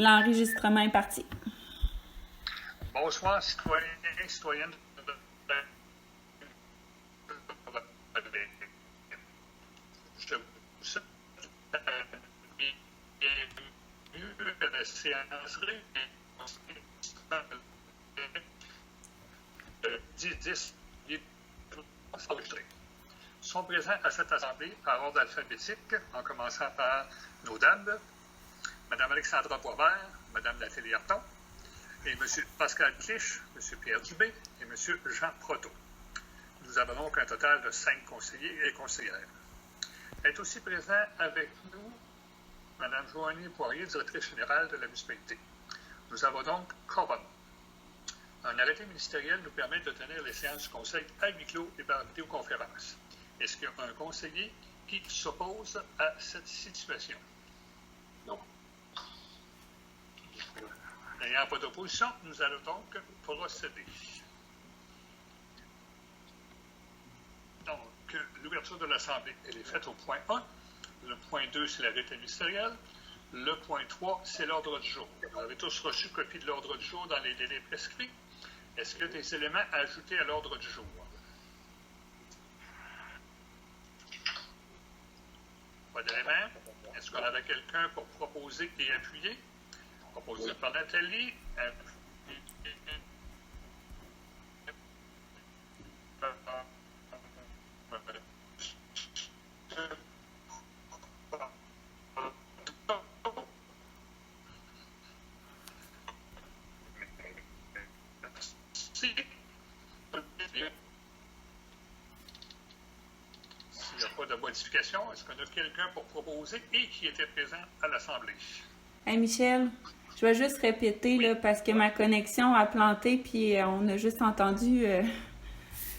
L'enregistrement est parti. Bonsoir, citoyens et citoyennes. Je vous souhaite bienvenue à la séance 10 enregistrés. Sont présents à cette assemblée par ordre alphabétique, en commençant par nos dames, Mme Alexandra Boisvert, Mme Nathalie Harton, et M. Pascal Clich, M. Pierre Dubé et M. Jean Proto. Nous avons donc un total de 5 conseillers et conseillères. Est aussi présent avec nous Mme Joanie Poirier, directrice générale de la municipalité. Nous avons donc quorum. Un arrêté ministériel nous permet de tenir les séances du conseil à huis clos et par vidéoconférence. Est-ce qu'il y a un conseiller qui s'oppose à cette situation? Non. N'ayant pas d'opposition, nous allons donc procéder. Donc, l'ouverture de l'Assemblée, elle est faite au point 1. Le point 2, c'est l'arrêté ministériel. Le point 3, c'est l'ordre du jour. Vous avez tous reçu copie de l'ordre du jour dans les délais prescrits. Est-ce qu'il y a des éléments à ajouter à l'ordre du jour? Pas d'éléments. Est-ce qu'on avait quelqu'un pour proposer et appuyer? Proposé par Nathalie. S'il n'y a pas de modification, est-ce qu'on a quelqu'un pour proposer et qui était présent à l'Assemblée? Hey Michel, je vais juste répéter là, parce que ma connexion a planté puis on a juste entendu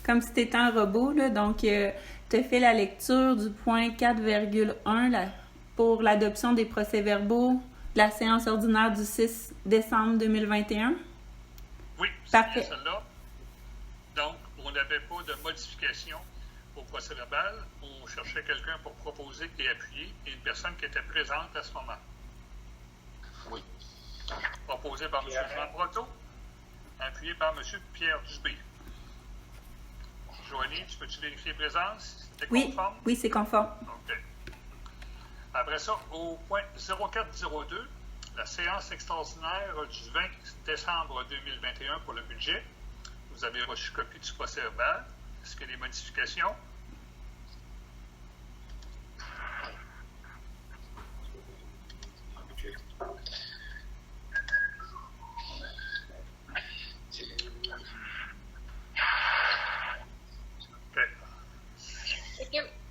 comme si tu étais un robot. Là, donc, tu as fait la lecture du point 4,1 pour l'adoption des procès-verbaux de la séance ordinaire du 6 décembre 2021. Oui, c'est bien celle-là. Donc, on n'avait pas de modification au procès-verbal. On cherchait quelqu'un pour proposer et appuyer et une personne qui était présente à ce moment. Oui. Proposé par M. Jean Proto, appuyé par M. Pierre Dubé. Joanie, tu peux-tu vérifier présence? C'était conforme? Oui, c'est conforme. OK. Après ça, au point 0402, la séance extraordinaire du 20 décembre 2021 pour le budget. Vous avez reçu copie du procès-verbal. Est-ce qu'il y a des modifications?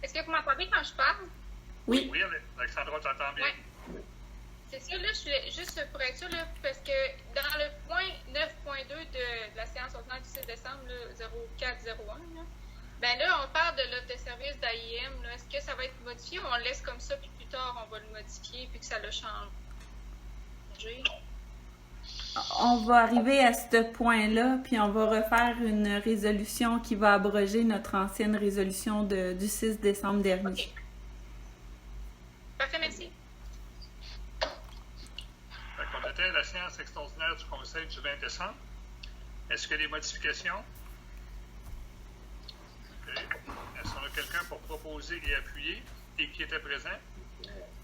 Est-ce que vous m'entendez quand je parle? Oui. Oui, Alexandra, t'entends bien? Oui. C'est ça, là, je suis juste pour être sûr, là, parce que dans le point 9.2 de la séance ordinaire du 6 décembre, là, 0401, là, ben là, on parle de l'offre de service d'AIM. Est-ce que ça va être modifié ou on le laisse comme ça, puis plus tard, on va le modifier, puis que ça l'a changé? On va arriver à ce point-là, puis on va refaire une résolution qui va abroger notre ancienne résolution du 6 décembre dernier. Okay. Parfait, merci. On était à la séance extraordinaire du Conseil du 20 décembre. Est-ce qu'il y a des modifications? Okay. Est-ce qu'on a quelqu'un pour proposer et appuyer et qui était présent?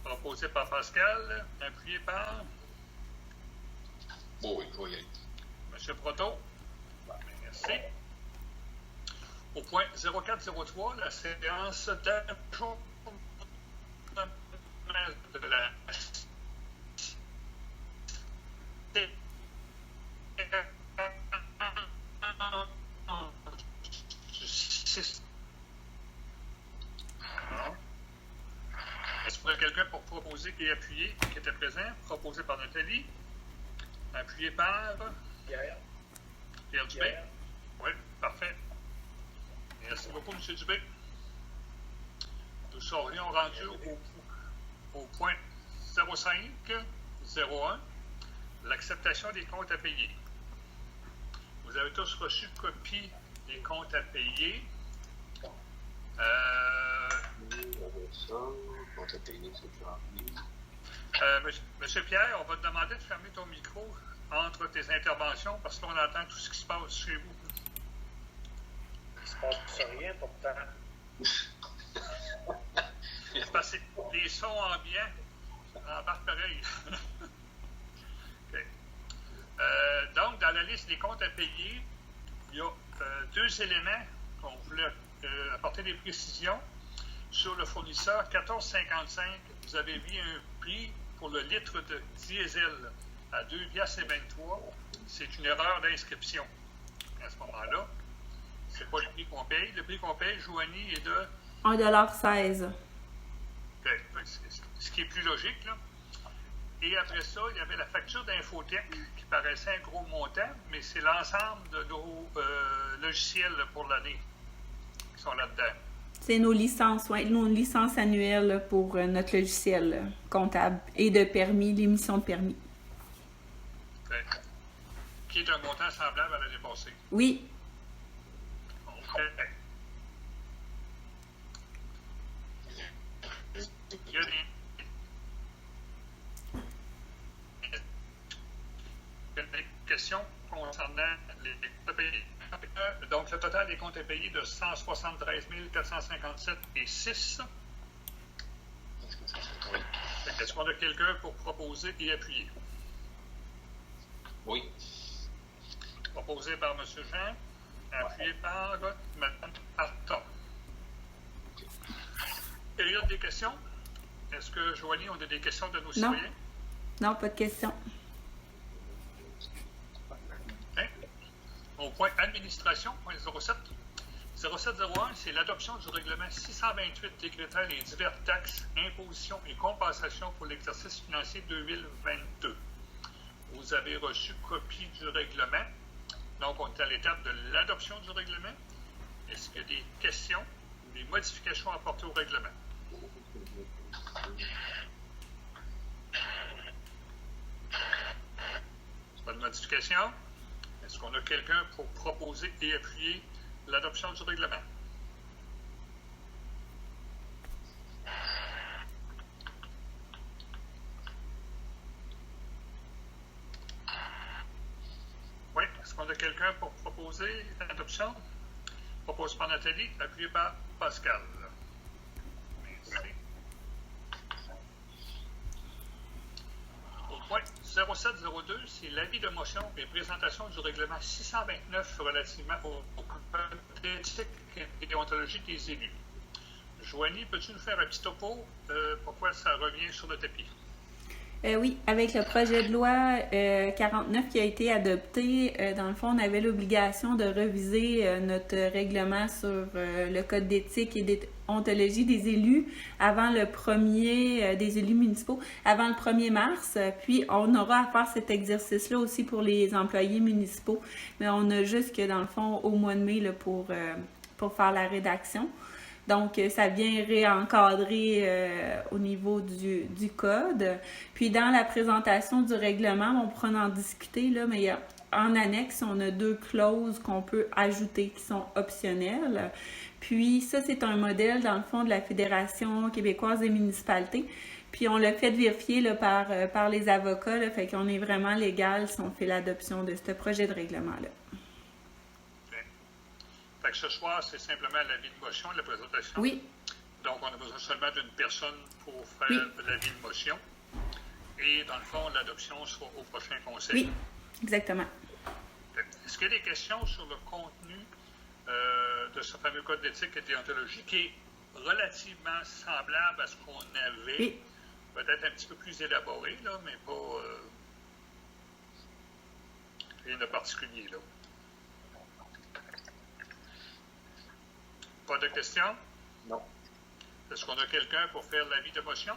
Proposé par Pascal, appuyé par... Bon, oui, oui. M. Proto. Merci. Au point 0403, la séance d'ajout de la Est-ce qu'il y a quelqu'un pour proposer et appuyer qui était présent? Proposé par Nathalie. Appuyé par Pierre Dubé. Oui, parfait. Merci beaucoup, M. Dubé. Nous serions rendus au point 0501, l'acceptation des comptes à payer. Vous avez tous reçu copie des comptes à payer. Compte à payer, c'est rempli. Monsieur Pierre, on va te demander de fermer ton micro entre tes interventions parce qu'on entend tout ce qui se passe chez vous. Il ne se passe rien pourtant. C'est parce que les sons ambiants embarquent pareil. OK. Donc, dans la liste des comptes à payer, il y a deux éléments qu'on voulait apporter des précisions. Sur le fournisseur 14,55, vous avez mis un prix pour le litre de diesel à 2,23 $. C'est une erreur d'inscription à ce moment-là. C'est pas le prix qu'on paye. Le prix qu'on paye, Joanie, est de 1,16 $. Ce qui est plus logique, là. Et après ça, il y avait la facture d'Infotech qui paraissait un gros montant, mais c'est l'ensemble de nos logiciels pour l'année qui sont là-dedans. C'est nos licences, oui, nos licences annuelles là, pour notre logiciel comptable et de permis, l'émission de permis. Qui est un montant semblable à l'année passée. Oui. OK. Il y a des questions concernant les comptes à payer. Donc, le total des comptes à payer de 173 457,6 $. Est-ce qu'on a quelqu'un pour proposer et appuyer? Oui. Proposé par M. Jean, appuyé par Mme Arton. Période des questions. Est-ce que, Joanie, on a des questions de nos citoyens? Non, pas de questions. Au point administration, point 07. 0701, c'est l'adoption du règlement 628 décrétant les diverses taxes, impositions et compensations pour l'exercice financier 2022. Vous avez reçu copie du règlement. Donc, on est à l'étape de l'adoption du règlement. Est-ce qu'il y a des questions ou des modifications apportées au règlement? Pas de modification? Est-ce qu'on a quelqu'un pour proposer et appuyer l'adoption du règlement? Oui. Est-ce qu'on a quelqu'un pour proposer l'adoption? Proposé par Nathalie, appuyé par Pascal. Merci. Au point 0702, c'est l'avis de motion et présentation du règlement 629 relativement au code d'éthique et déontologie des élus. Joanie, peux-tu nous faire un petit topo pourquoi ça revient sur le tapis? Oui, avec le projet de loi 49 qui a été adopté, dans le fond, on avait l'obligation de reviser notre règlement sur le code d'éthique et déontologie des élus avant le 1er des élus municipaux, avant le 1er mars. Puis, on aura à faire cet exercice-là aussi pour les employés municipaux. Mais on a jusque, dans le fond, au mois de mai là, pour faire la rédaction. Donc, ça vient réencadrer au niveau du code. Puis, dans la présentation du règlement, on pourra en discuter, là, mais en annexe, on a 2 clauses qu'on peut ajouter qui sont optionnelles. Puis, ça, c'est un modèle, dans le fond, de la Fédération québécoise des municipalités. Puis, on l'a fait vérifier là, par les avocats, là, fait qu'on est vraiment légal si on fait l'adoption de ce projet de règlement-là. Fait que ce soir, c'est simplement l'avis de motion, la présentation. Oui. Donc, on a besoin seulement d'une personne pour faire l'avis de motion. Et, dans le fond, l'adoption sera au prochain conseil. Oui, exactement. Est-ce qu'il y a des questions sur le contenu de ce fameux code d'éthique et de déontologie qui est relativement semblable à ce qu'on avait, oui. Peut-être un petit peu plus élaboré, là, mais pas rien de particulier, là. Pas de questions? Non. Est-ce qu'on a quelqu'un pour faire l'avis de motion?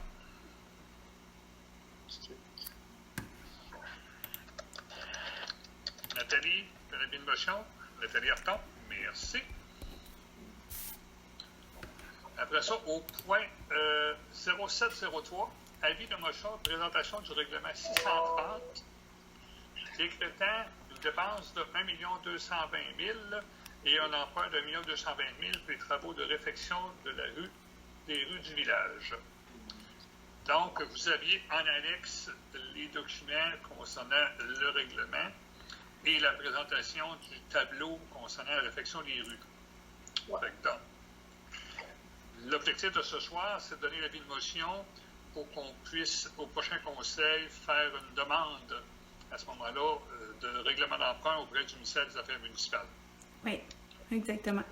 Nathalie, l'avis de motion? Nathalie Arton, merci. Après ça, au point 0703, avis de motion, présentation du règlement 630, décrétant une dépense de 1 220 000 et un emprunt de 1 220 000 pour les travaux de réfection de des rues du village. Donc, vous aviez en annexe les documents concernant le règlement et la présentation du tableau concernant la réfection des rues. Fait que donc, l'objectif de ce soir, c'est de donner l'avis de motion pour qu'on puisse, au prochain conseil, faire une demande à ce moment-là de règlement d'emprunt auprès du ministère des Affaires municipales. Oui, exactement.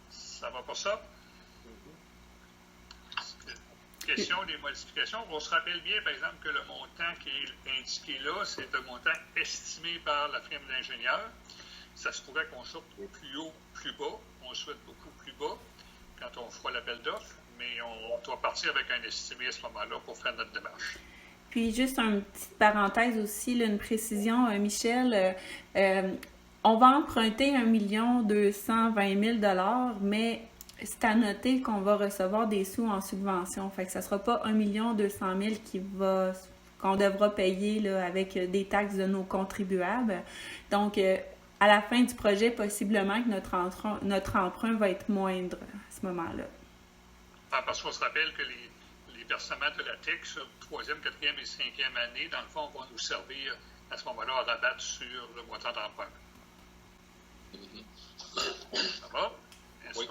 Ça va pour ça? Question des modifications. On se rappelle bien, par exemple, que le montant qui est indiqué là, c'est un montant estimé par la firme d'ingénieurs. Ça se pourrait qu'on sorte plus haut, plus bas. On souhaite beaucoup plus bas quand on fera l'appel d'offres, mais on doit partir avec un estimé à ce moment-là pour faire notre démarche. Puis juste une petite parenthèse aussi, là, une précision, Michel, on va emprunter 1 220 000 mais c'est à noter qu'on va recevoir des sous en subvention. Fait que ça ne sera pas 1 200 000 qu'on devra payer là, avec des taxes de nos contribuables. Donc, à la fin du projet, possiblement que notre emprunt va être moindre à ce moment-là. Parce qu'on se rappelle que les versements de la TIC sur 3e, 4e et 5e année, dans le fond, vont nous servir à ce moment-là à rabattre sur le montant d'emprunt. Ça va? Est-ce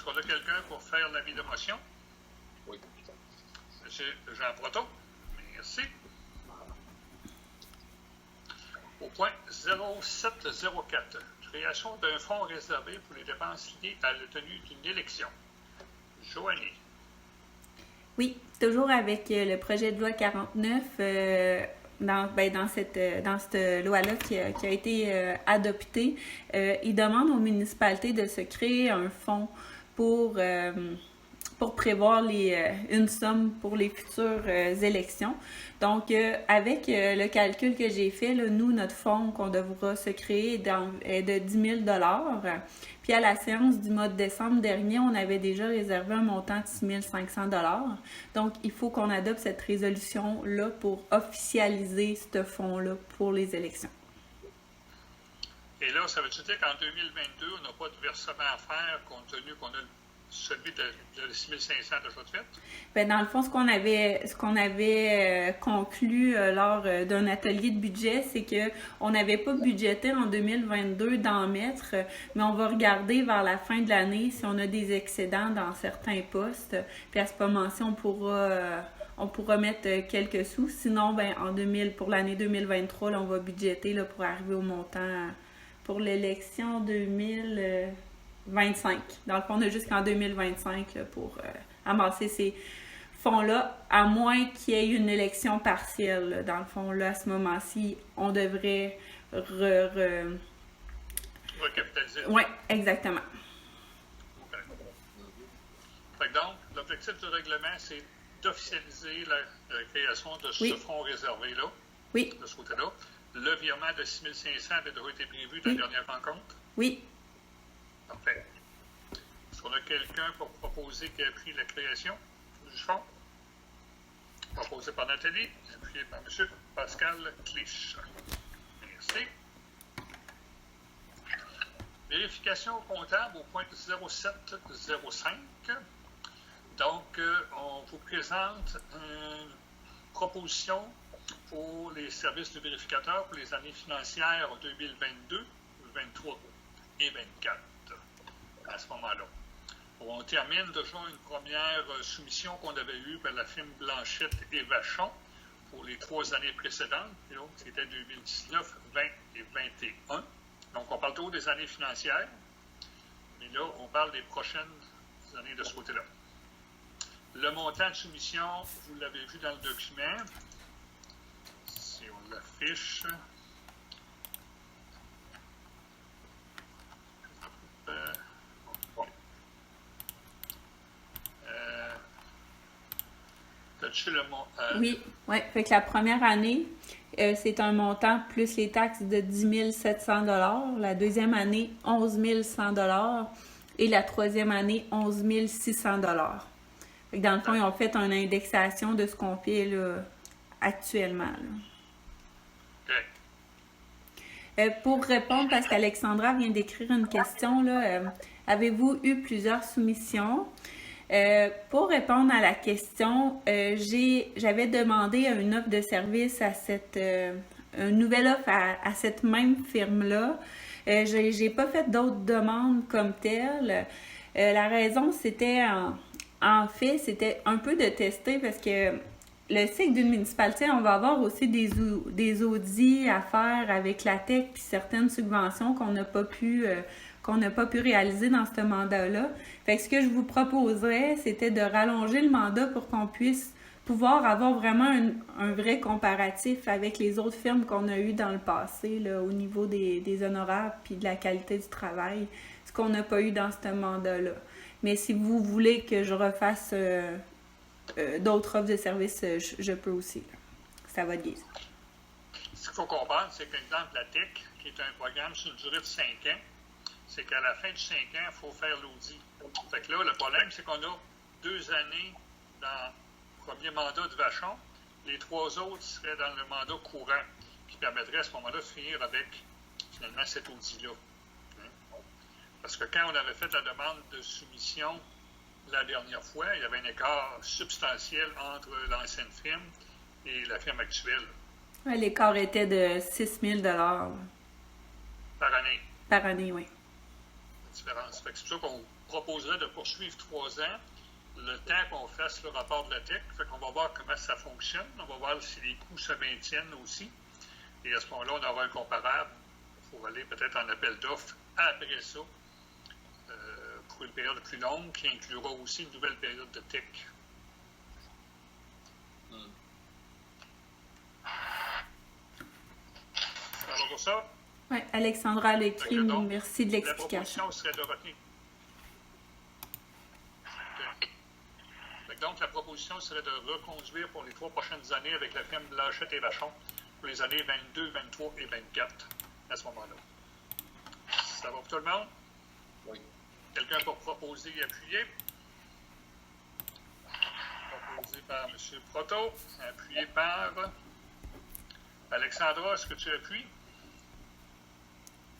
qu'on a quelqu'un pour faire l'avis de motion? Oui. Monsieur Jean Proto, merci. Au point 0704, création d'un fonds réservé pour les dépenses liées à la tenue d'une élection. Joanie. Oui, toujours avec le projet de loi 49, dans cette loi-là qui a été adoptée, il demande aux municipalités de se créer un fonds pour prévoir une somme pour les futures élections. Donc, avec le calcul que j'ai fait, là, nous, notre fonds qu'on devra se créer est de 10 000 $. Puis à la séance du mois de décembre dernier, on avait déjà réservé un montant de 6 500 $. Donc, il faut qu'on adopte cette résolution-là pour officialiser ce fonds-là pour les élections. Et là, ça veut-tu dire qu'en 2022, on n'a pas de versement à faire compte tenu qu'on a celui de 6 500 déjà de fait? Bien, dans le fond, ce qu'on avait conclu lors d'un atelier de budget, c'est qu'on n'avait pas budgété en 2022 d'en mettre, mais on va regarder vers la fin de l'année si on a des excédents dans certains postes. Puis à ce moment-ci, on pourra mettre quelques sous. Sinon, ben, pour l'année 2023, là, on va budgéter là, pour arriver au montant pour l'élection 2025. Dans le fond, on a jusqu'en 2025 là, pour amasser ces fonds-là, à moins qu'il y ait une élection partielle. Là. Dans le fond, là, à ce moment-ci, on devrait recapitaliser. Oui, exactement. Okay. Fait que donc, l'objectif du règlement, c'est d'officialiser la création de ce fonds réservé-là, de ce côté-là. Le virement de 6 500 avait déjà été prévu dans la dernière rencontre? Oui. Parfait. Est-ce qu'on a quelqu'un pour proposer qui a pris la création du fonds? Proposé par Nathalie, appuyé par M. Pascal Clich. Merci. Vérification comptable au point 0705. Donc, on vous présente une proposition pour les services de vérificateur pour les années financières 2022, 2023 et 2024 à ce moment-là. On termine déjà une première soumission qu'on avait eue par la firme Blanchette et Vachon pour les 3 années précédentes, donc c'était 2019, 20 et 21. Donc, on parle toujours des années financières, mais là, on parle des prochaines années de ce côté-là. Le montant de soumission, vous l'avez vu dans le document. Si on l'affiche. As-tu le montant? Oui. Fait que la première année, c'est un montant plus les taxes de 10 700 $. La deuxième année, 11 100 $. Et la troisième année, 11 600 $. Fait que dans le fond, ils ont fait une indexation de ce qu'on fait là, actuellement. Là. OK. Pour répondre, parce qu'Alexandra vient d'écrire une question, là, avez-vous eu plusieurs soumissions? Pour répondre à la question, j'avais demandé une offre de service à une nouvelle offre à cette même firme-là. J'ai pas fait d'autres demandes comme telles. La raison, c'était en fait, c'était un peu de tester parce que le cycle d'une municipalité, on va avoir aussi des audits à faire avec la TEC puis certaines subventions qu'on n'a pas pu réaliser dans ce mandat-là. Fait que ce que je vous proposerais, c'était de rallonger le mandat pour qu'on puisse pouvoir avoir vraiment un vrai comparatif avec les autres firmes qu'on a eues dans le passé là, au niveau des honoraires puis de la qualité du travail, ce qu'on n'a pas eu dans ce mandat-là. Mais si vous voulez que je refasse d'autres offres de services, je peux aussi. Là. C'est à votre guise. Ce qu'il faut comprendre, c'est que, par exemple, la TIC, qui est un programme sur une durée de 5 ans, c'est qu'à la fin de 5 ans, il faut faire l'audit. Fait que là, le problème, c'est qu'on a 2 années dans le premier mandat de Vachon. Les 3 autres seraient dans le mandat courant, qui permettrait à ce moment-là de finir avec, finalement, cet audit-là. Parce que quand on avait fait la demande de soumission la dernière fois, il y avait un écart substantiel entre l'ancienne firme et la firme actuelle. Ouais, l'écart était de 6 000 par année. Par année, oui. Différence. Fait que c'est pour ça qu'on proposerait de poursuivre 3 ans, le temps qu'on fasse le rapport de la TEC. Fait qu'on va voir comment ça fonctionne. On va voir si les coûts se maintiennent aussi. Et à ce moment-là, on aura un comparable. Il faut aller peut-être en appel d'offres après ça. Pour une période plus longue qui inclura aussi une nouvelle période de TEC. Ça va pour ça? Oui, Alexandra l'a écrit. Merci de l'explication. La proposition serait de retenir. Donc, la proposition serait de reconduire pour les 3 prochaines années avec la firme Blanchette et Vachon pour les années 22, 23 et 24 à ce moment-là. Ça va pour tout le monde? Oui. Quelqu'un pour proposer et appuyer? Proposé par M. Proto, appuyé par Alexandra. Est-ce que tu appuies?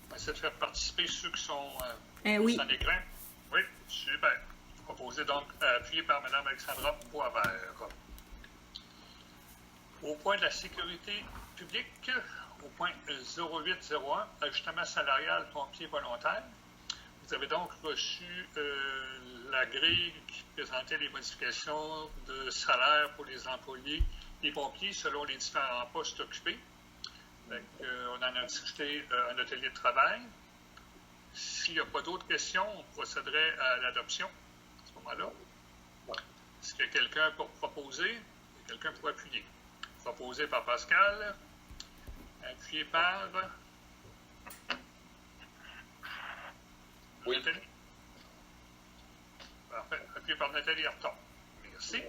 On va essayer de faire participer ceux qui sont oui. en écran. Oui, super. Proposé donc appuyé par Mme Alexandra Boisvert. Au point de la sécurité publique, au point 0801, ajustement salarial pompier volontaire. Vous avez donc reçu la grille qui présentait les modifications de salaire pour les employés et pompiers selon les différents postes occupés. On en a discuté en atelier de travail. S'il n'y a pas d'autres questions, on procéderait à l'adoption à ce moment-là. Est-ce qu'il y a quelqu'un pour proposer et quelqu'un pour appuyer? Proposé par Pascal, appuyé par... Oui. Nathalie? Parfait. Appuyé par Nathalie Arton. Merci.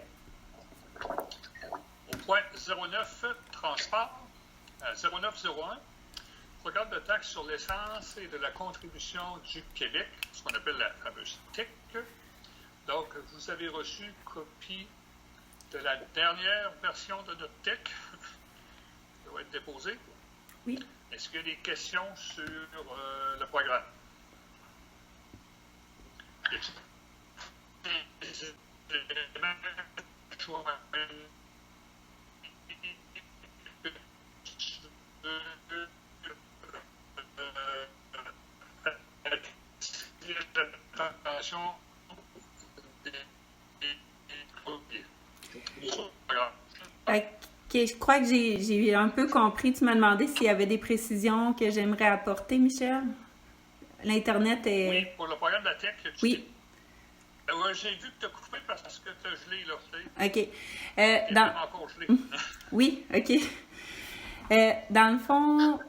Au point 09, transport. 0901, programme de taxe sur l'essence et de la contribution du Québec, ce qu'on appelle la fameuse TIC. Donc, vous avez reçu copie de la dernière version de notre TIC. Ça doit être déposé. Oui. Est-ce qu'il y a des questions sur le programme? Ok, je crois que j'ai un peu compris. Tu m'as demandé s'il y avait des précisions que j'aimerais apporter, Michel. L'Internet est... Oui, pour le programme de la TEC. Oui. J'ai vu que tu as coupé parce que tu as gelé, là. OK. Encore gelé. Oui, OK. Dans le fond,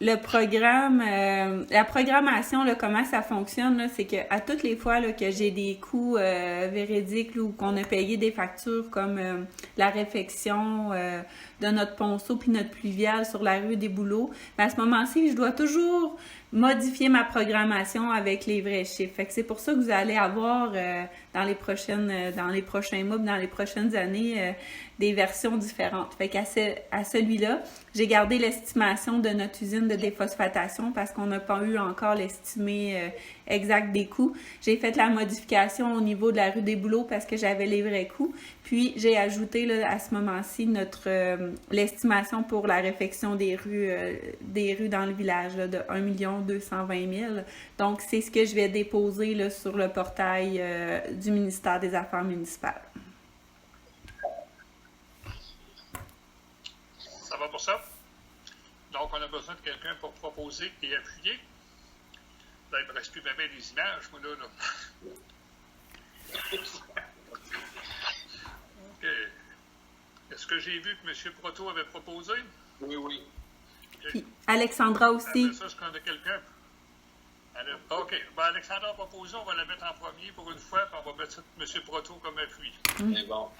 le programme, la programmation, là, comment ça fonctionne, là, c'est qu'à toutes les fois là, que j'ai des coûts véridiques là, ou qu'on a payé des factures comme la réfection de notre ponceau puis notre pluvial sur la rue des Bouleaux, mais à ce moment-ci, je dois toujours modifier ma programmation avec les vrais chiffres. Fait que c'est pour ça que vous allez avoir dans les prochains mois, dans les prochaines années, des versions différentes. Fait qu'à celui-là, j'ai gardé l'estimation de notre usine de déphosphatation parce qu'on n'a pas eu encore l'estimé exact des coûts. J'ai fait la modification au niveau de la rue des Bouleaux parce que j'avais les vrais coûts. Puis j'ai ajouté là, à ce moment-ci l'estimation pour la réfection des rues dans le village là, de 1 220 000. Donc c'est ce que je vais déposer là, sur le portail du ministère des Affaires municipales. Ça va pour ça? Donc, on a besoin de quelqu'un pour proposer et appuyer. Là, il ne me reste plus bien des images, moi, là. OK. Est-ce que j'ai vu que M. Proto avait proposé? Oui, oui. Puis Alexandra aussi. Après ça, est-ce qu'on a quelqu'un? OK. Ben, Alexandra a proposé, on va la mettre en premier pour une fois, puis on va mettre M. Proto comme appui. C'est bon.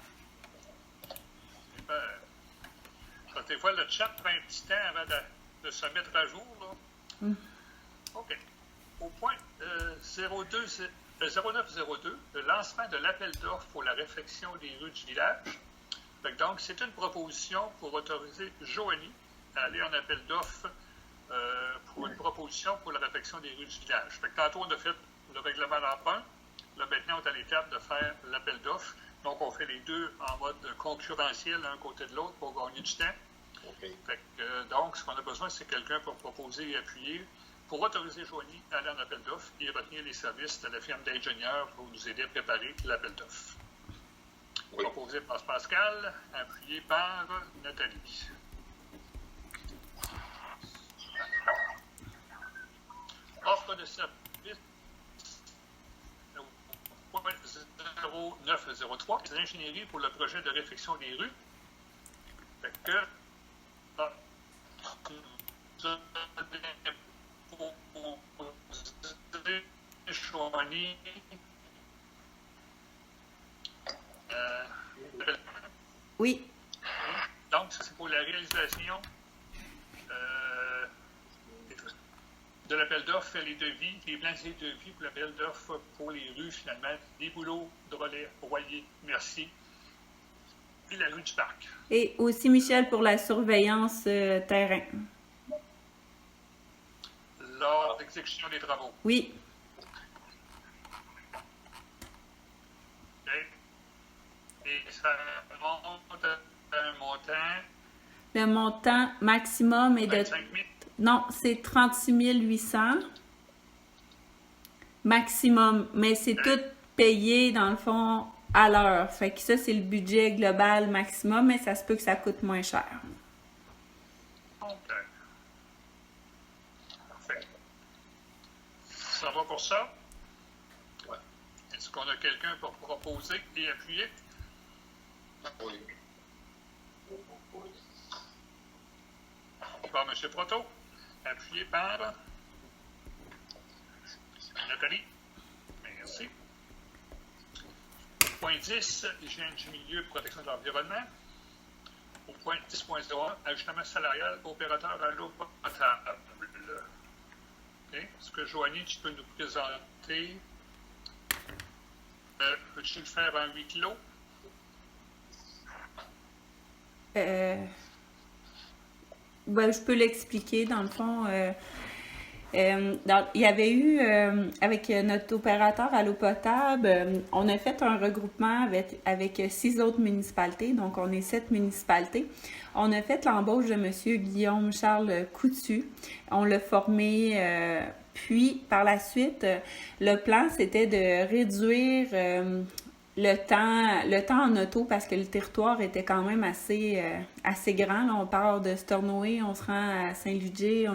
Des fois, le chat prend un petit temps avant de se mettre à jour. Là. OK. Au point 0902, le lancement de l'appel d'offres pour la réfection des rues du village. Donc, c'est une proposition pour autoriser Joanie à aller en appel d'offres pour une proposition pour la réfection des rues du village. Fait que tantôt, on a fait le règlement d'emprunt. Là, maintenant, on est à l'étape de faire l'appel d'offres. Donc, on fait les deux en mode concurrentiel, l'un côté de l'autre, pour gagner du temps. Okay. Fait que, donc, ce qu'on a besoin, c'est quelqu'un pour proposer et appuyer, pour autoriser Joanie à aller en appel d'offres et retenir les services de la firme d'ingénieurs pour nous aider à préparer l'appel d'offres. Oui. Proposé par Pascal, appuyé par Nathalie. Offre de service 0903, c'est l'ingénierie pour le projet de réfection des rues. Fait que oui. Donc, ça, c'est pour la réalisation de l'appel d'offres, les devis, les plans et devis pour l'appel d'offres pour les rues, finalement, des Bouleaux, Drolet, Royer, Merci, et la rue du Parc. Et aussi, Michel, pour la surveillance terrain. Lors d'exécution des travaux. Oui. Okay. Et ça monte à un montant. Le montant maximum est de. 25 000. Non, c'est 36 800 maximum, mais c'est tout payé dans le fond à l'heure. Fait que ça, c'est le budget global maximum, mais ça se peut que ça coûte moins cher. OK. Parfait. Ça va pour ça? Ouais. Est-ce qu'on a quelqu'un pour proposer et appuyer? Oui. Par M. Proto, appuyé par Nathalie. Merci. Point 10, hygiène du milieu, protection de l'environnement. Au point 10.01, ajustement salarial, opérateur à l'eau potable. Okay. Est-ce que Joanie, tu peux nous présenter? Peux-tu le faire en 8 kilos? Ben, je peux l'expliquer. Dans le fond, il y avait eu, avec notre opérateur à l'eau potable, on a fait un regroupement avec 6 autres municipalités, donc on est 7 municipalités. On a fait l'embauche de M. Guillaume-Charles Coutu. On l'a formé, puis par la suite, le plan, c'était de réduire le temps en auto parce que le territoire était quand même assez grand. Là, on part de Stornoway, on se rend à Saint-Ludger,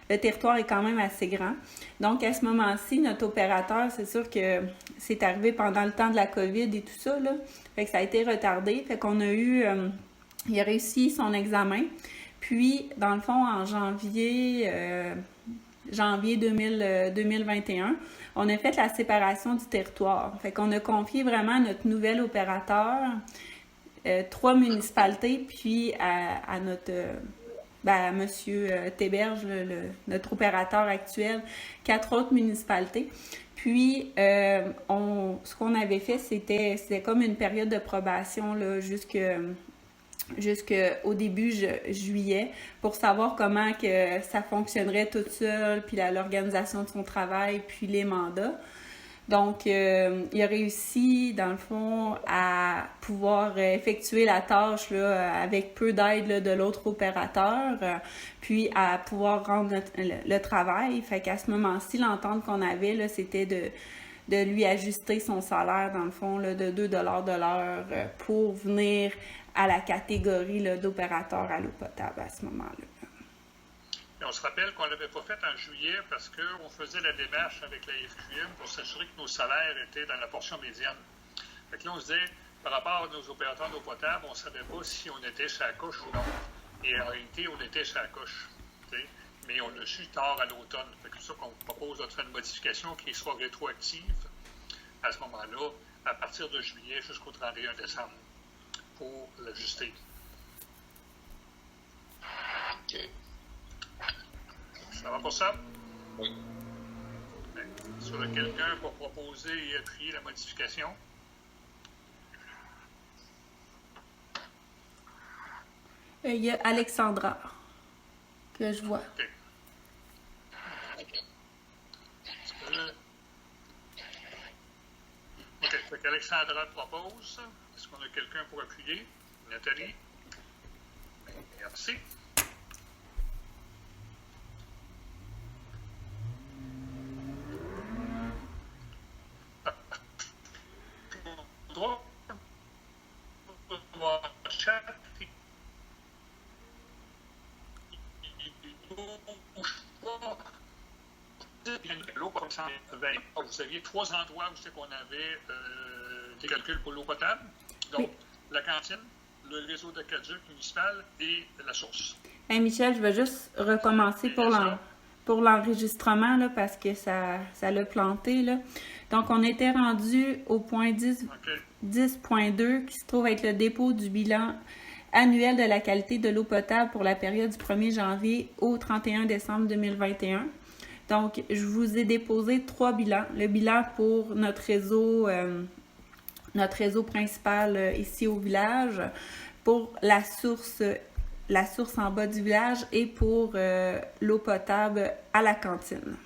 le territoire est quand même assez grand. Donc, à ce moment-ci, notre opérateur, c'est sûr que c'est arrivé pendant le temps de la COVID et tout ça, là. Fait que ça a été retardé. Fait qu'on a eu... il a réussi son examen. Puis, dans le fond, en janvier 2021, on a fait la séparation du territoire. Fait qu'on a confié vraiment à notre nouvel opérateur 3 municipalités, puis à notre... à M. Théberge, notre opérateur actuel, 4 autres municipalités. Puis, ce qu'on avait fait, c'était comme une période de probation là, jusqu'au début juillet pour savoir comment que ça fonctionnerait toute seule, puis l'organisation de son travail, puis les mandats. Donc, il a réussi, dans le fond, à pouvoir effectuer la tâche là, avec peu d'aide là, de l'autre opérateur, puis à pouvoir rendre le travail. Fait qu'à ce moment-ci, l'entente qu'on avait, là, c'était de lui ajuster son salaire, dans le fond, là, de 2 $ de l'heure pour venir à la catégorie là, d'opérateur à l'eau potable à ce moment-là. Et on se rappelle qu'on ne l'avait pas fait en juillet parce qu'on faisait la démarche avec la FQM pour s'assurer que nos salaires étaient dans la portion médiane. Fait que là, on se disait, par rapport à nos opérateurs d'eau potable, on ne savait pas si on était sur la coche ou non. Et en réalité, on était sur la coche. T'sais? Mais on l'a su tard à l'automne. C'est pour ça qu'on propose de faire une modification qui soit rétroactive à ce moment-là, à partir de juillet jusqu'au 31 décembre, pour l'ajuster. OK. Ça va pour ça? Oui. Bien. Sur le quelqu'un pour proposer et appuyer la modification? Il y a Alexandra que je vois. OK. OK. Fait qu'Alexandra propose. Est-ce qu'on a quelqu'un pour appuyer? Nathalie? Bien, merci. Vous aviez 3 endroits où c'est qu'on avait des calculs pour l'eau potable. Donc, oui. La cantine, le réseau d'aqueduc municipal et la source. Hey Michel, je vais juste recommencer pour l'enregistrement là, parce que ça l'a planté. Là. Donc, on était rendu au point 10.2 qui se trouve être le dépôt du bilan annuel de la qualité de l'eau potable pour la période du 1er janvier au 31 décembre 2021. Donc, je vous ai déposé 3 bilans. Le bilan pour notre réseau principal ici au village, pour la source en bas du village et pour l'eau potable à la cantine.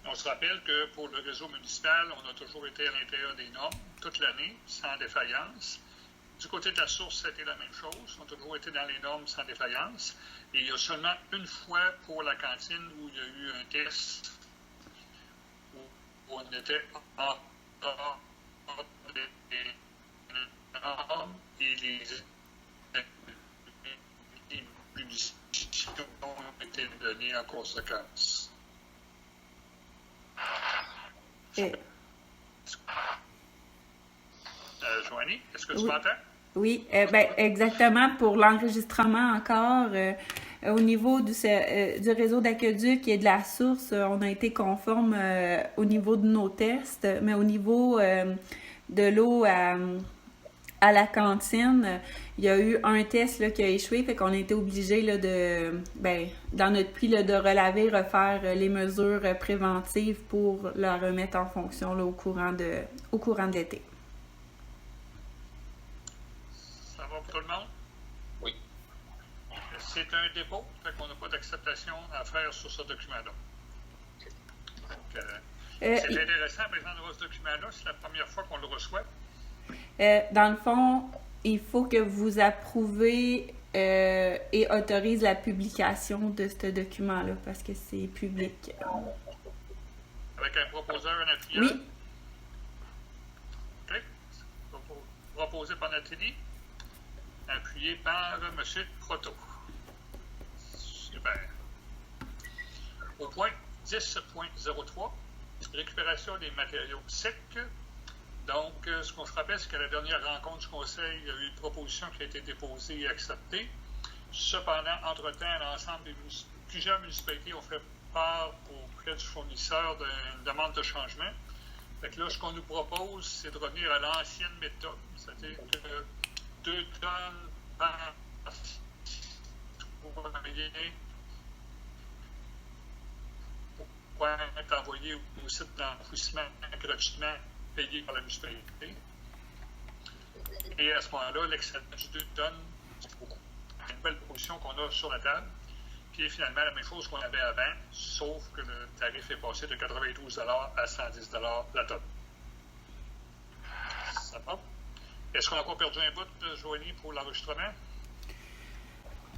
On se rappelle que pour le réseau municipal, on a toujours été à l'intérieur des normes toute l'année, sans défaillance. Du côté de la source, c'était la même chose. On a toujours été dans les normes sans défaillance. Et il y a seulement une fois pour la cantine où il y a eu un test où on était en normes et les punitions ont été données en conséquence. Joanie, est-ce que tu m'entends? Oui, exactement. Pour l'enregistrement encore, au niveau du réseau d'aqueduc et de la source, on a été conforme au niveau de nos tests, mais au niveau de l'eau à la cantine, il y a eu un test là, qui a échoué, fait qu'on a été obligé là, dans notre puits là, de relaver, refaire les mesures préventives pour la remettre en fonction là, au courant de l'été. Ça va pour tout le monde? Oui. C'est un dépôt, fait qu'on n'a pas d'acceptation à faire sur ce document-là. C'est intéressant, par exemple, ce document-là, c'est la première fois qu'on le reçoit. Dans le fond, il faut que vous approuvez et autorisez la publication de ce document-là parce que c'est public. Avec un proposeur en appuyant? Oui. OK. Proposé par Nathalie, appuyé par M. Proto. Super. Au point 10.03, récupération des matériaux secs. Donc, ce qu'on se rappelle, c'est qu'à la dernière rencontre du Conseil, il y a eu une proposition qui a été déposée et acceptée. Cependant, entre-temps, l'ensemble plusieurs municipalités ont fait part auprès du fournisseur d'une demande de changement. Fait que là, ce qu'on nous propose, c'est de revenir à l'ancienne méthode, c'est-à-dire que 2 tonnes par citoyen pour être envoyé au site d'enfouissement gratuitement payé par la municipalité. Et à ce moment-là, l'excédent du 2 tonnes, c'est beaucoup. C'est une nouvelle proposition qu'on a sur la table, qui est finalement la même chose qu'on avait avant, sauf que le tarif est passé de 92 à 110 la tonne. Ça va? Est-ce qu'on n'a pas perdu un bout, Joanie, pour l'enregistrement?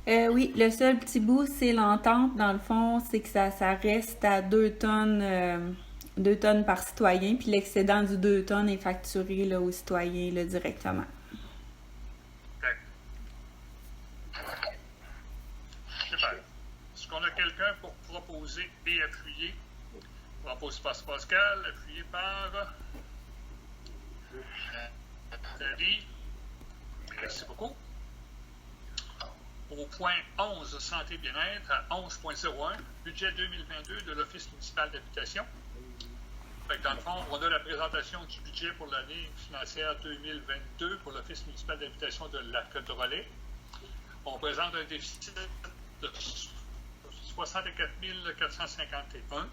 Oui, le seul petit bout, c'est l'entente. Dans le fond, c'est que ça reste à 2 tonnes, 2 tonnes par citoyen, puis l'excédent du 2 tonnes est facturé là, aux citoyens là, directement. Super. Est-ce qu'on a quelqu'un pour proposer et appuyer? Proposé par Pascal, appuyé par Nathalie. Merci beaucoup. Au point 11, santé bien-être, à 11.01, budget 2022 de l'Office municipal d'habitation. Dans le fond, on a la présentation du budget pour l'année financière 2022 pour l'Office municipal d'habitation de Lac-de-Relais. On présente un déficit de 64 451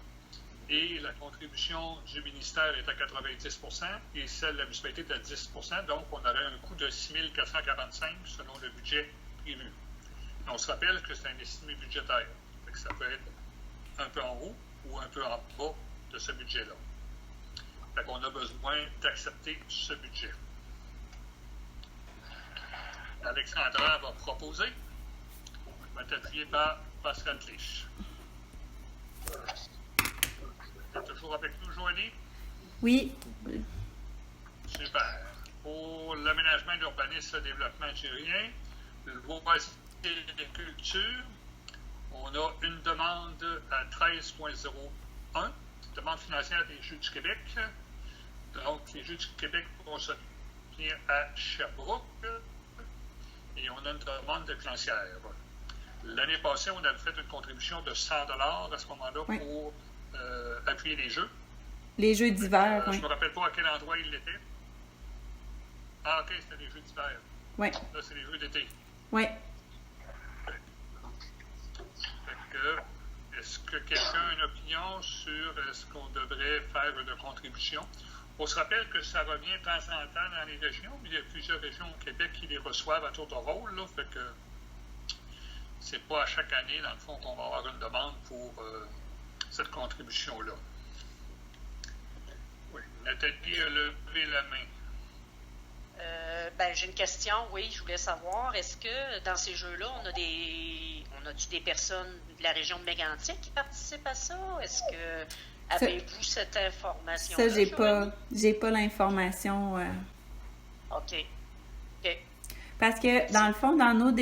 et la contribution du ministère est à 90 et celle de la municipalité est à 10 donc on aurait un coût de 6 445 selon le budget prévu. On se rappelle que c'est un estimé budgétaire. Fait que ça peut être un peu en haut ou un peu en bas de ce budget-là. Fait qu'on a besoin d'accepter ce budget. Alexandra va proposer. Va être appuyé par Pascal Clich. Tu es toujours avec nous, Joanie? Oui. Super. Pour l'aménagement, l'urbanisme, le développement gérien, le loisir et culture, on a une demande à 13.01, demande financière des Jeux du Québec. Donc, les Jeux du Québec vont se tenir à Sherbrooke et on a une demande financière. L'année passée, on avait fait une contribution de 100 à ce moment-là pour appuyer les Jeux. Les Jeux d'hiver, oui. Je ne me rappelle pas à quel endroit il était. Ah, OK, c'était les Jeux d'hiver. Oui. Là, c'est les Jeux d'été. Oui. Est-ce que quelqu'un a une opinion sur est-ce qu'on devrait faire une contribution? On se rappelle que ça revient de temps en temps dans les régions, mais il y a plusieurs régions au Québec qui les reçoivent à tour de rôle, là, fait que c'est pas à chaque année, dans le fond, qu'on va avoir une demande pour cette contribution-là. Oui. Nathalie a levé la main. J'ai une question, oui, je voulais savoir, est-ce que dans ces jeux-là, on a-tu des personnes de la région de Mégantic qui participent à ça? Est-ce que avez-vous cette information? Ça, j'ai pas l'information. OK. Parce que, dans le fond, dans nos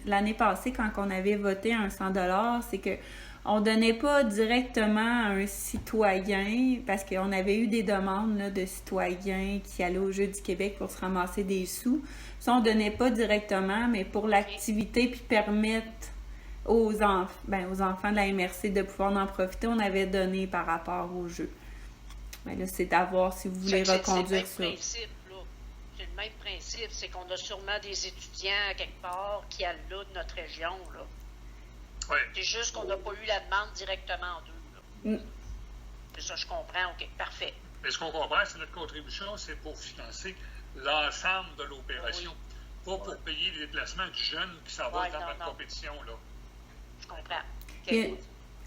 l'année passée, quand on avait voté un 100 $, c'est que on donnait pas directement à un citoyen, parce qu'on avait eu des demandes là, de citoyens qui allaient au Jeux du Québec pour se ramasser des sous. Ça, on donnait pas directement, mais pour l'activité, puis permettre aux enfants de la MRC de pouvoir en profiter, on avait donné par rapport aux Jeux. Mais là, c'est à voir si vous voulez reconduire ça. C'est le même principe, c'est qu'on a sûrement des étudiants quelque part qui allent là de notre région, là. Oui. C'est juste qu'on n'a pas eu la demande directement d'eux. C'est ça, je comprends. OK, parfait. Mais ce qu'on comprend, c'est notre contribution, c'est pour financer l'ensemble de l'opération. Pas pour payer les déplacements du jeune qui s'en va dans la compétition. Là. Je comprends. Il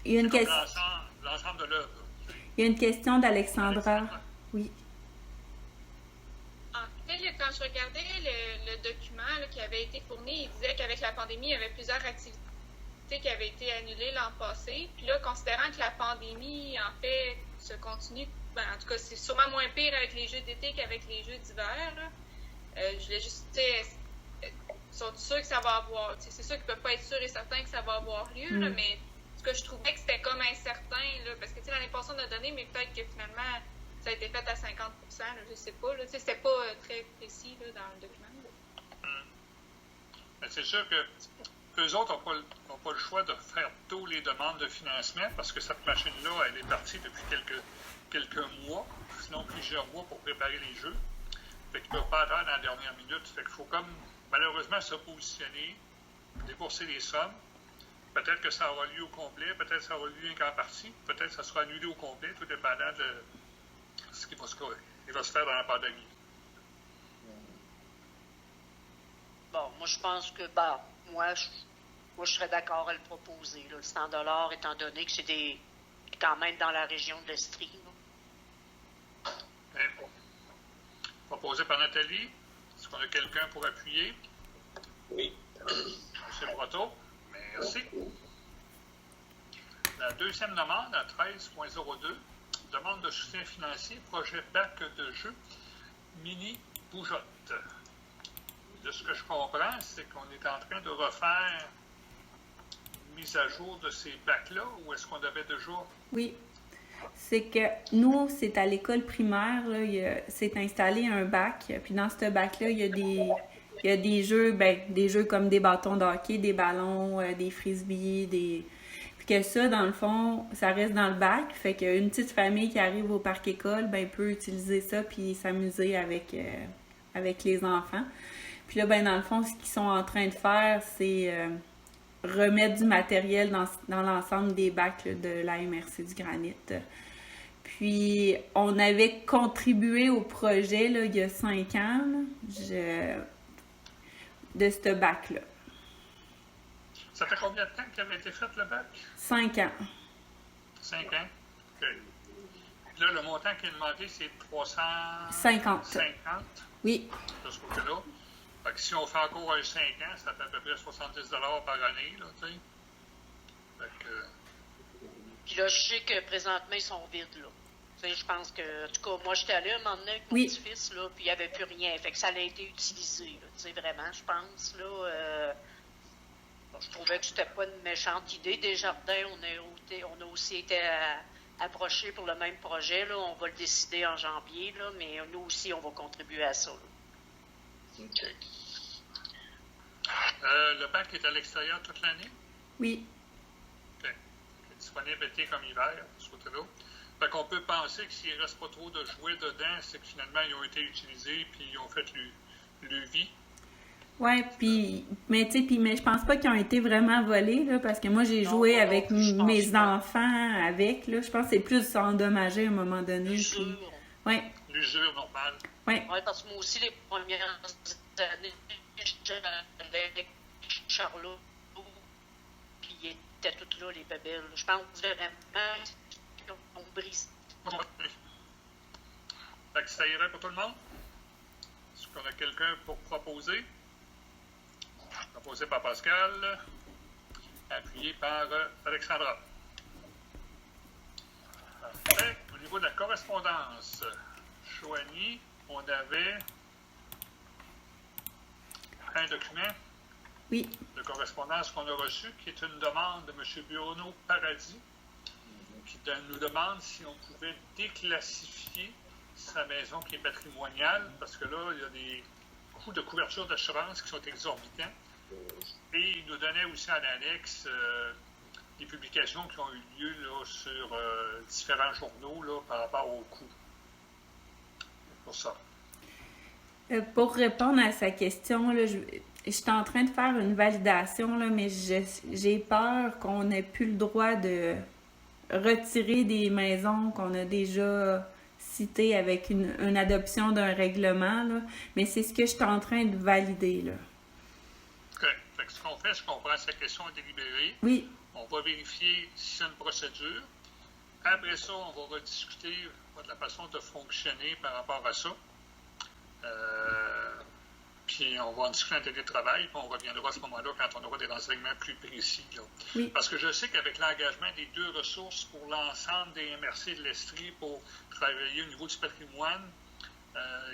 y a une question. L'ensemble de l'œuvre. Il y a une question d'Alexandra. Oui. En fait, quand je regardais le document là, qui avait été fourni, il disait qu'avec la pandémie, il y avait plusieurs activités qui avaient été annulées l'an passé. Puis là, considérant que la pandémie, en fait, se continue, en tout cas, c'est sûrement moins pire avec les jeux d'été qu'avec les jeux d'hiver. Je voulais juste, sont sûrs que ça va avoir, c'est sûr qu'ils ne peuvent pas être sûrs et certains que ça va avoir lieu, là, mais en tout cas, je trouvais que c'était comme incertain, là, parce que l'année passée, on a donné, mais peut-être que finalement, ça a été fait à 50%, là, je sais pas. C'était pas très précis là, dans le document. C'est sûr que eux autres n'ont pas le choix de faire tous les demandes de financement parce que cette machine-là, elle est partie depuis quelques mois, sinon plusieurs mois pour préparer les jeux. Fait qu'ils ne peuvent pas attendre à la dernière minute. Fait qu'il faut comme, malheureusement, se positionner, débourser les sommes. Peut-être que ça aura lieu au complet, peut-être que ça aura lieu qu'en partie, peut-être que ça sera annulé au complet, tout dépendant de ce qui va se faire dans la pandémie. Bon, moi, je pense que, moi, je serais d'accord à le proposer, là, le 100 $, étant donné que c'est quand même dans la région de l'Estrie. Bien, proposé par Nathalie. Est-ce qu'on a quelqu'un pour appuyer? Oui. Monsieur Brotteau, merci. La deuxième demande, à 13.02, demande de soutien financier, projet bac de jeu, mini bougeotte. De ce que je comprends, c'est qu'on est en train de refaire une mise à jour de ces bacs-là, ou est-ce qu'on avait déjà... Oui. C'est que nous, c'est à l'école primaire, là, c'est installé un bac. Puis dans ce bac-là, il y a des jeux, des jeux comme des bâtons de hockey, des ballons, des frisbees, Puis que ça, dans le fond, ça reste dans le bac. Fait qu'une petite famille qui arrive au parc école, peut utiliser ça puis s'amuser avec les enfants. Puis là, dans le fond, ce qu'ils sont en train de faire, c'est remettre du matériel dans l'ensemble des bacs là, de la MRC du Granit. Puis, on avait contribué au projet là, il y a 5 ans de ce bac-là. Ça fait combien de temps qu'il avait été fait, le bac? 5 ans. 5 ans? OK. Là, le montant qui est demandé, c'est 50. 350. Oui. De ce côté-là. Fait que si on fait encore 5 ans, ça fait à peu près 70 $ par année, là, tu sais. Fait que... Puis là, je sais que présentement, ils sont vides, là. Tu sais, je pense que, en tout cas, moi, j'étais allée un moment donné avec mon petit-fils, là, puis il n'y avait plus rien. Fait que ça a été utilisé, là. Tu sais, vraiment, je pense, là. Je trouvais que c'était pas une méchante idée. Desjardins, on a aussi été approchés pour le même projet, là. On va le décider en janvier, là, mais nous aussi, on va contribuer à ça, là. OK. Le bac est à l'extérieur toute l'année? Oui. OK. Il est disponible été comme hiver, de ce côté-là. Fait qu'on peut penser que s'il ne reste pas trop de jouets dedans, c'est que finalement, ils ont été utilisés puis ils ont fait le vie. Ouais, mais je pense pas qu'ils ont été vraiment volés, là, parce que moi, j'ai joué avec mes enfants avec, là. Je pense que c'est plus endommagé à un moment donné. L'usure. Ouais. L'usure normale. Ouais. Oui, parce que moi aussi, les premières années, j'allais avec Charlot, puis ils étaient toutes là, les bébelles. Je pense vraiment qu'ils ont brisé. Fait que ça irait pour tout le monde? Est-ce qu'on a quelqu'un pour proposer? Proposé par Pascal, appuyé par Alexandra. Parfait. Au niveau de la correspondance, Chouani, on avait un document de correspondance qu'on a reçu, qui est une demande de M. Bruno Paradis, qui nous demande si on pouvait déclassifier sa maison qui est patrimoniale, parce que là, il y a des coûts de couverture d'assurance qui sont exorbitants. Et il nous donnait aussi en annexe des publications qui ont eu lieu là, sur différents journaux là, par rapport aux coûts. Pour ça. Pour répondre à sa question, là, je suis en train de faire une validation, là, mais j'ai peur qu'on n'ait plus le droit de retirer des maisons qu'on a déjà citées avec une adoption d'un règlement. Là. Mais c'est ce que je suis en train de valider. Là. OK. Fait que ce qu'on fait, je comprends sa question délibérée. Oui. On va vérifier si c'est une procédure. Après ça, on va rediscuter de la façon de fonctionner par rapport à ça. Puis on va en discuter en télétravail, puis on reviendra à ce moment-là quand on aura des renseignements plus précis. Là. Oui. Parce que je sais qu'avec l'engagement des 2 ressources pour l'ensemble des MRC de l'Estrie pour travailler au niveau du patrimoine,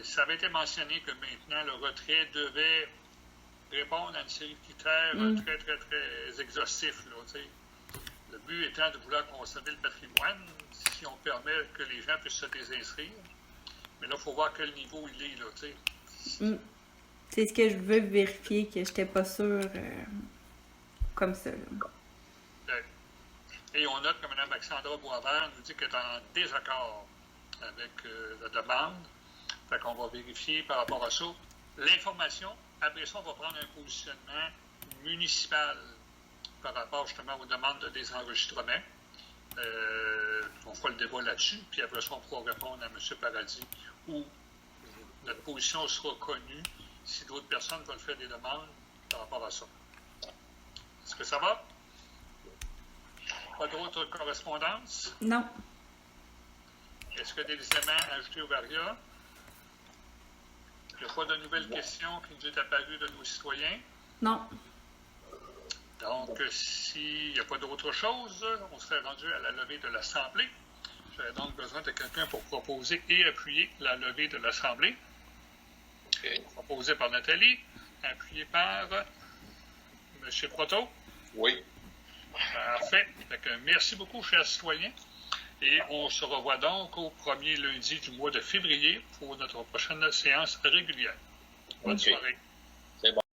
ça avait été mentionné que maintenant le retrait devait répondre à une série de critères très, très, très exhaustifs. Là, le but étant de vouloir conserver le patrimoine, si on permet que les gens puissent se désinscrire. Mais là, il faut voir quel niveau il est. Là, C'est ce que je veux vérifier, que je n'étais pas sûre comme ça. Là. Et on note que Mme Alexandra Boisvert nous dit qu'elle est en désaccord avec la demande. Fait qu'on va vérifier par rapport à ça l'information. Après ça, on va prendre un positionnement municipal par rapport justement aux demandes de désenregistrement. On fera le débat là-dessus, puis après ça, on pourra répondre à M. Paradis où notre position sera connue si d'autres personnes veulent faire des demandes par rapport à ça. Est-ce que ça va? Pas d'autres correspondances? Non. Est-ce que des éléments à ajouter au Varia? Il n'y a pas de nouvelles questions qui nous est apparues de nos citoyens? Non. Donc, s'il n'y a pas d'autre chose, on serait rendu à la levée de l'Assemblée. J'aurais donc besoin de quelqu'un pour proposer et appuyer la levée de l'Assemblée. OK. Proposé par Nathalie, appuyé par M. Proto. Oui. Parfait. Fait que merci beaucoup, chers citoyens. Et on se revoit donc au premier lundi du mois de février pour notre prochaine séance régulière. Bonne OK. soirée. C'est bon.